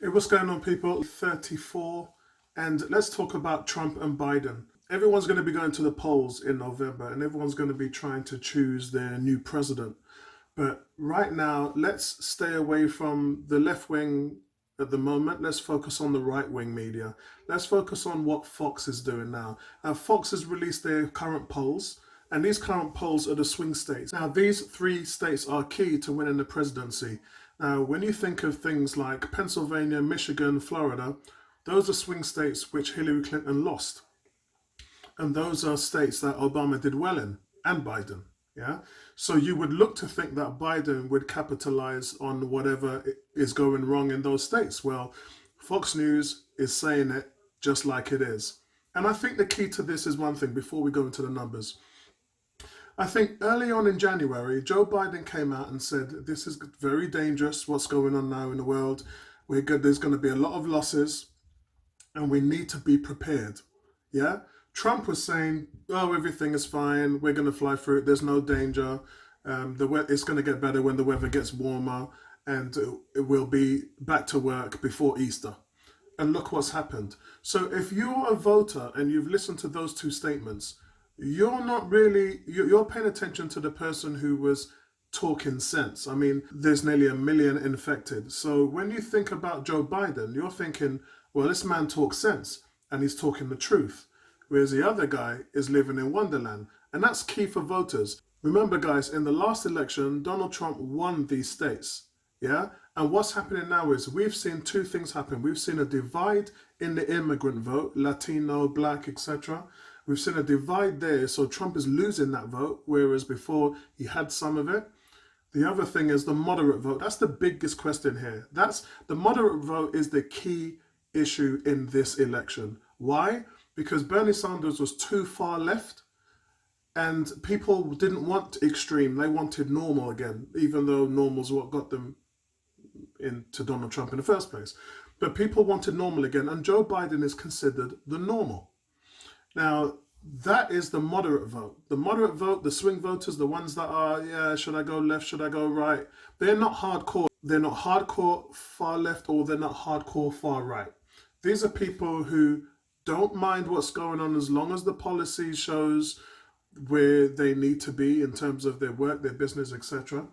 Hey, what's going on, people? 34, and let's talk about Trump and Biden. Everyone's going to be going to the polls in November, and everyone's going to be trying to choose their new president. But right now, let's stay away from the left wing at the moment. Let's focus on the right wing media. Let's focus on what Fox is doing now. Now, Fox has released their current polls, and these current polls are the swing states. Now, these three states are key to winning the presidency. Now, when you think of things like Pennsylvania, Michigan, Florida, those are swing states which Hillary Clinton lost. And those are states that Obama did well in, and Biden. Yeah. So you would look to think that Biden would capitalize on whatever is going wrong in those states. Well, Fox News is saying it just like it is. And I think the key to this is one thing before we go into the numbers. I think early on in January, Joe Biden came out and said, this is very dangerous, what's going on now in the world. There's going to be a lot of losses and we need to be prepared. Yeah? Trump was saying, oh, everything is fine. We're going to fly through it. There's no danger. It's going to get better when the weather gets warmer and it will be back to work before Easter. And look what's happened. So if you're a voter and you've listened to those two statements, you're paying attention to the person who was talking sense. I mean, there's nearly 1 million infected. So when you think about Joe Biden, you're thinking, well, this man talks sense and he's talking the truth. Whereas the other guy is living in Wonderland. And that's key for voters. Remember, guys, in the last election, Donald Trump won these states. Yeah? And what's happening now is we've seen two things happen. We've seen a divide in the immigrant vote, Latino, Black, etc. We've seen a divide there. So Trump is losing that vote, whereas before he had some of it. The other thing is the moderate vote. That's the biggest question here. The moderate vote is the key issue in this election. Why? Because Bernie Sanders was too far left and people didn't want extreme. They wanted normal again, even though normal's what got them into Donald Trump in the first place. But people wanted normal again, and Joe Biden is considered the normal. Now, that is the moderate vote. The moderate vote, the swing voters, the ones that are, yeah, should I go left, should I go right? They're not hardcore. They're not hardcore far left or they're not hardcore far right. These are people who don't mind what's going on as long as the policy shows where they need to be in terms of their work, their business, etc.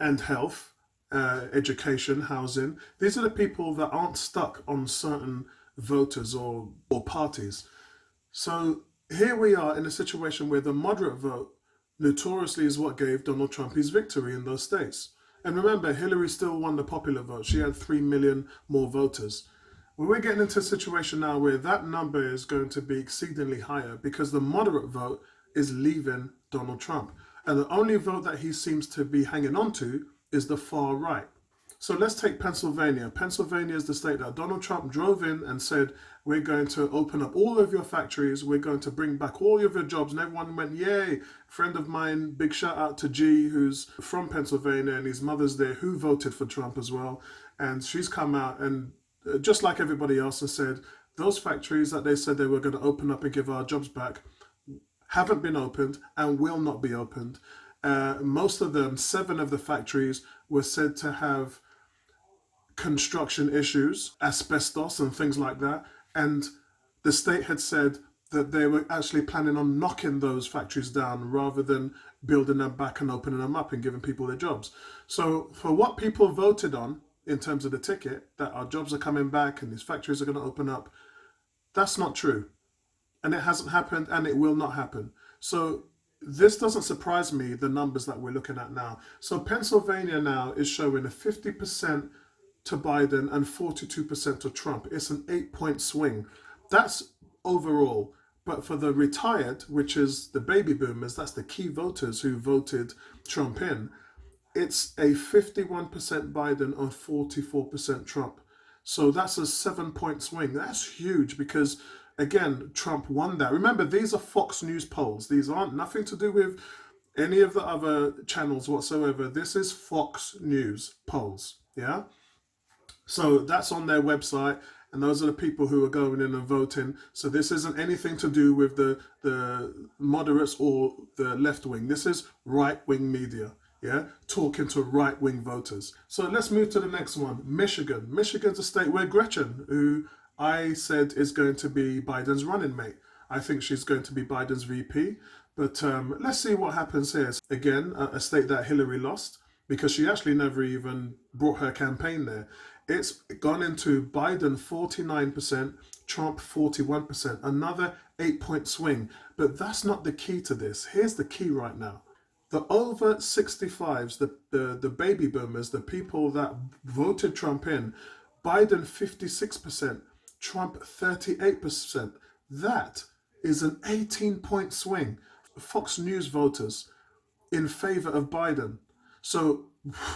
And health, education, housing. These are the people that aren't stuck on certain voters or parties. So here we are in a situation where the moderate vote notoriously is what gave Donald Trump his victory in those states. And remember, Hillary still won the popular vote. She had 3 million more voters. Well, we're getting into a situation now where that number is going to be exceedingly higher because the moderate vote is leaving Donald Trump. And the only vote that he seems to be hanging on to is the far right. So let's take Pennsylvania. Pennsylvania is the state that Donald Trump drove in and said, we're going to open up all of your factories. We're going to bring back all of your jobs. And everyone went, yay. Friend of mine, big shout out to G, who's from Pennsylvania, and his mother's there, who voted for Trump as well. And she's come out and just like everybody else and said, those factories that they said they were going to open up and give our jobs back haven't been opened and will not be opened. Most of them, 7 of the factories, were said to have construction issues, asbestos and things like that. And the state had said that they were actually planning on knocking those factories down rather than building them back and opening them up and giving people their jobs. So for what people voted on in terms of the ticket, that our jobs are coming back and these factories are going to open up, that's not true. And it hasn't happened and it will not happen. So this doesn't surprise me, the numbers that we're looking at now. So Pennsylvania now is showing a 50% to Biden and 42% to Trump. It's an 8-point swing. That's overall. But for the retired, which is the baby boomers, that's the key voters who voted Trump in, it's a 51% Biden and 44% Trump. So that's a 7-point swing. That's huge because, again, Trump won that. Remember, these are Fox News polls. These aren't nothing to do with any of the other channels whatsoever. This is Fox News polls, yeah? So that's on their website, and those are the people who are going in and voting. So this isn't anything to do with the moderates or the left wing. This is right wing media. yeah, talking to right-wing voters. So let's move to the next one. Michigan. Michigan's a state where Gretchen, who I said is going to be Biden's running mate. I think she's going to be Biden's VP. But let's see what happens here. Again, a state that Hillary lost because she actually never even brought her campaign there. It's gone into Biden 49%, Trump 41%, another 8-point swing. But that's not the key to this. Here's the key right now. The over 65s, the baby boomers, the people that voted Trump in, Biden 56%, Trump 38%. That is an 18-point swing. Fox News voters in favor of Biden. So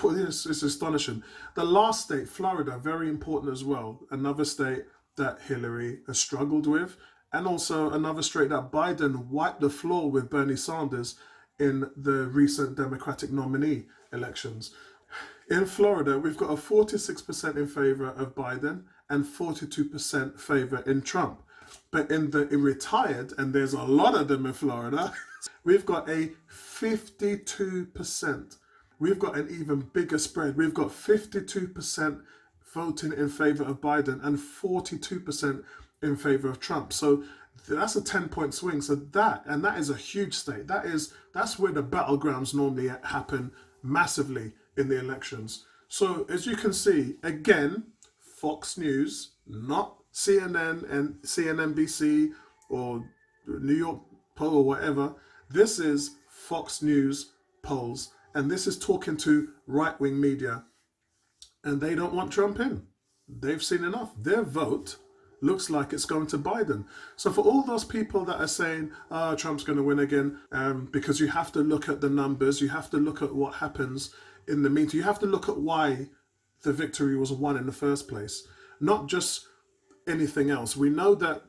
this is astonishing. The last state, Florida, very important as well. Another state that Hillary has struggled with, and also another state that Biden wiped the floor with Bernie Sanders in the recent Democratic nominee elections. In Florida, we've got a 46% in favor of Biden and 42% favor in Trump. But in the retired, and there's a lot of them in Florida, we've got a 52%. We've got an even bigger spread. We've got 52% voting in favor of Biden and 42% in favor of Trump. So that's a 10-point swing. So that is a huge state. That's where the battlegrounds normally happen massively in the elections. So as you can see, again, Fox News, not CNN and CNNBC or New York poll or whatever. This is Fox News polls, and this is talking to right-wing media, and they don't want Trump in. They've seen enough. Their vote looks like it's going to Biden. So for all those people that are saying, Trump's going to win again, because you have to look at the numbers, you have to look at what happens in the meantime, you have to look at why the victory was won in the first place, not just anything else. We know that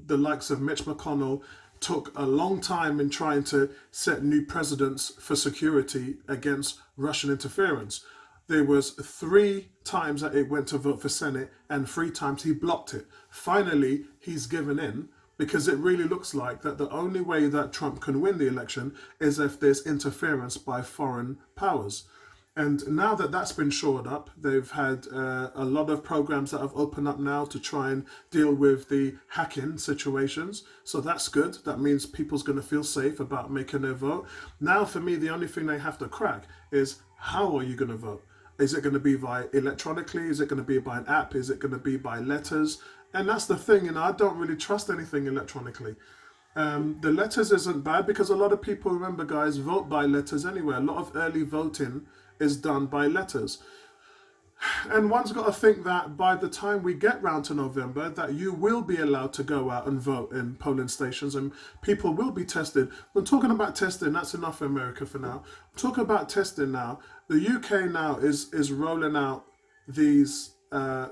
the likes of Mitch McConnell took a long time in trying to set new precedents for security against Russian interference. There was 3 times that it went to vote for Senate and 3 times he blocked it. Finally, he's given in because it really looks like that the only way that Trump can win the election is if there's interference by foreign powers. And now that that's been shored up, they've had a lot of programs that have opened up now to try and deal with the hacking situations. So that's good. That means people's going to feel safe about making their vote. Now, for me, the only thing they have to crack is how are you going to vote? Is it going to be by electronically? Is it going to be by an app? Is it going to be by letters? And that's the thing, I don't really trust anything electronically. The letters isn't bad because a lot of people, remember guys, vote by letters anyway. A lot of early voting is done by letters. And one's got to think that by the time we get round to November, that you will be allowed to go out and vote in polling stations and people will be tested. We're talking about testing, that's enough for America for now. Talk about testing now. The UK now is rolling out these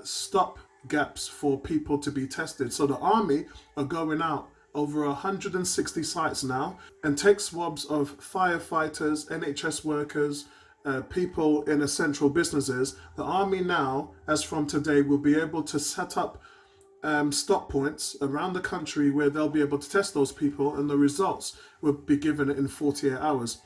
stop gaps for people to be tested. So the army are going out over 160 sites now and take swabs of firefighters, NHS workers, people in essential businesses. The army now, as from today, will be able to set up stop points around the country where they'll be able to test those people and the results will be given in 48 hours.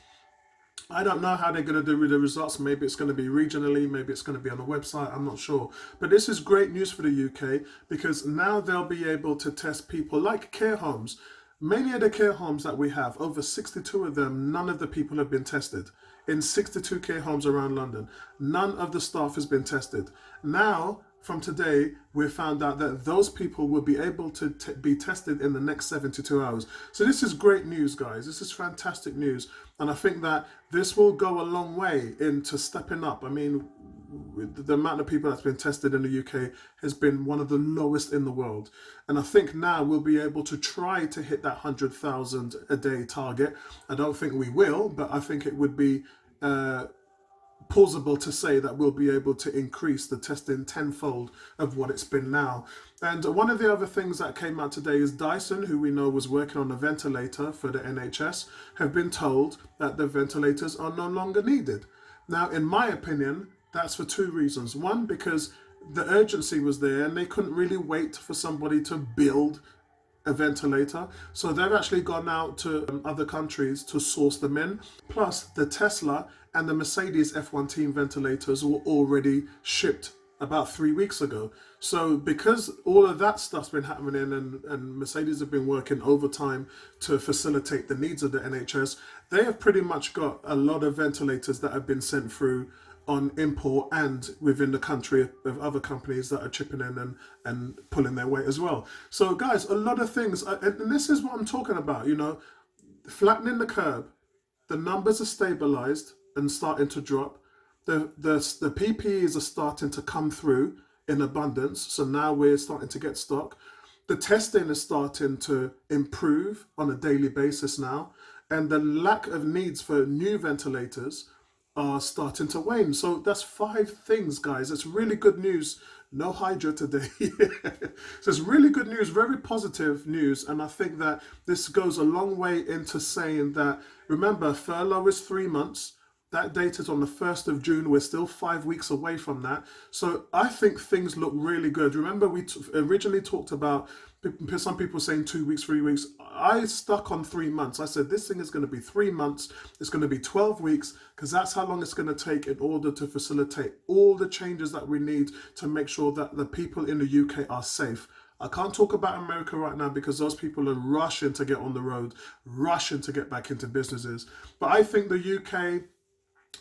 I don't know how they're going to do with the results. Maybe it's going to be regionally, maybe it's going to be on a website, I'm not sure. But this is great news for the UK because now they'll be able to test people like care homes. Many of the care homes that we have, over 62 of them, none of the people have been tested. In 62 care homes around London, none of the staff has been tested. Now, from today, we found out that those people will be able to be tested in the next 72 hours. So this is great news, guys. This is fantastic news. And I think that this will go a long way into stepping up. I mean, the amount of people that's been tested in the UK has been one of the lowest in the world. And I think now we'll be able to try to hit that 100,000 a day target. I don't think we will, but I think it would be plausible to say that we'll be able to increase the testing tenfold of what it's been now. And one of the other things that came out today is Dyson, who we know was working on a ventilator for the NHS, have been told that the ventilators are no longer needed. Now, in my opinion, that's for 2 reasons. One, because the urgency was there and they couldn't really wait for somebody to build a ventilator. So they've actually gone out to other countries to source them in. Plus, the Tesla and the Mercedes F1 team ventilators were already shipped about 3 weeks ago. So because all of that stuff's been happening, and Mercedes have been working overtime to facilitate the needs of the NHS, they have pretty much got a lot of ventilators that have been sent through on import and within the country of other companies that are chipping in and pulling their weight as well. So guys, a lot of things, and this is what I'm talking about, you know, flattening the curve. The numbers are stabilized and starting to drop. The PPEs are starting to come through in abundance. So now we're starting to get stock. The testing is starting to improve on a daily basis now. And the lack of needs for new ventilators are starting to wane. So that's 5 things, guys. It's really good news. No Hydra today. So it's really good news, very positive news. And I think that this goes a long way into saying that, remember, furlough is 3 months. That date is on the 1st of June. We're still 5 weeks away from that. So I think things look really good. Remember, we originally talked about some people saying 2 weeks, 3 weeks. I stuck on 3 months. I said this thing is going to be 3 months. It's going to be 12 weeks because that's how long it's going to take in order to facilitate all the changes that we need to make sure that the people in the UK are safe. I can't talk about America right now because those people are rushing to get on the road, rushing to get back into businesses. But I think the UK,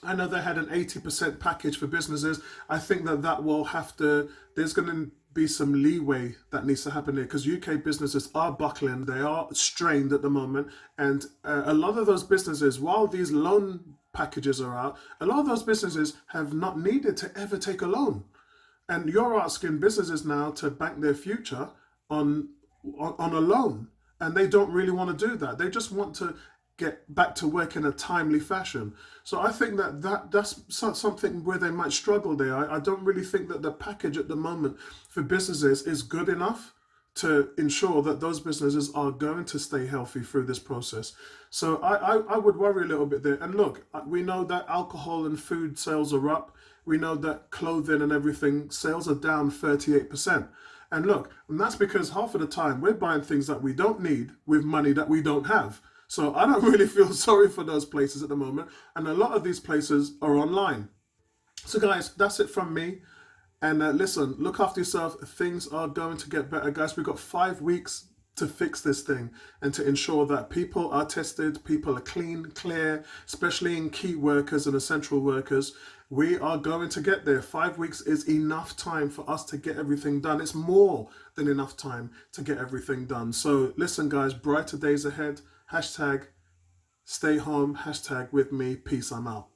I know they had an 80% package for businesses. I think that will have to, there's going to be some leeway that needs to happen here because UK businesses are buckling. They are strained at the moment. And a lot of those businesses, while these loan packages are out, a lot of those businesses have not needed to ever take a loan. And you're asking businesses now to bank their future on a loan. And they don't really want to do that. They just want to get back to work in a timely fashion. So I think that's something where they might struggle there. I don't really think that the package at the moment for businesses is good enough to ensure that those businesses are going to stay healthy through this process. So I would worry a little bit there. And look, we know that alcohol and food sales are up. We know that clothing and everything sales are down 38%. And look, and that's because half of the time we're buying things that we don't need with money that we don't have. So I don't really feel sorry for those places at the moment. And a lot of these places are online. So guys, that's it from me. And listen, look after yourself. Things are going to get better, guys. We've got 5 weeks to fix this thing and to ensure that people are tested, people are clean, clear, especially in key workers and essential workers. We are going to get there. 5 weeks is enough time for us to get everything done. It's more than enough time to get everything done. So listen, guys, brighter days ahead. Hashtag stay home. Hashtag with me. Peace. I'm out.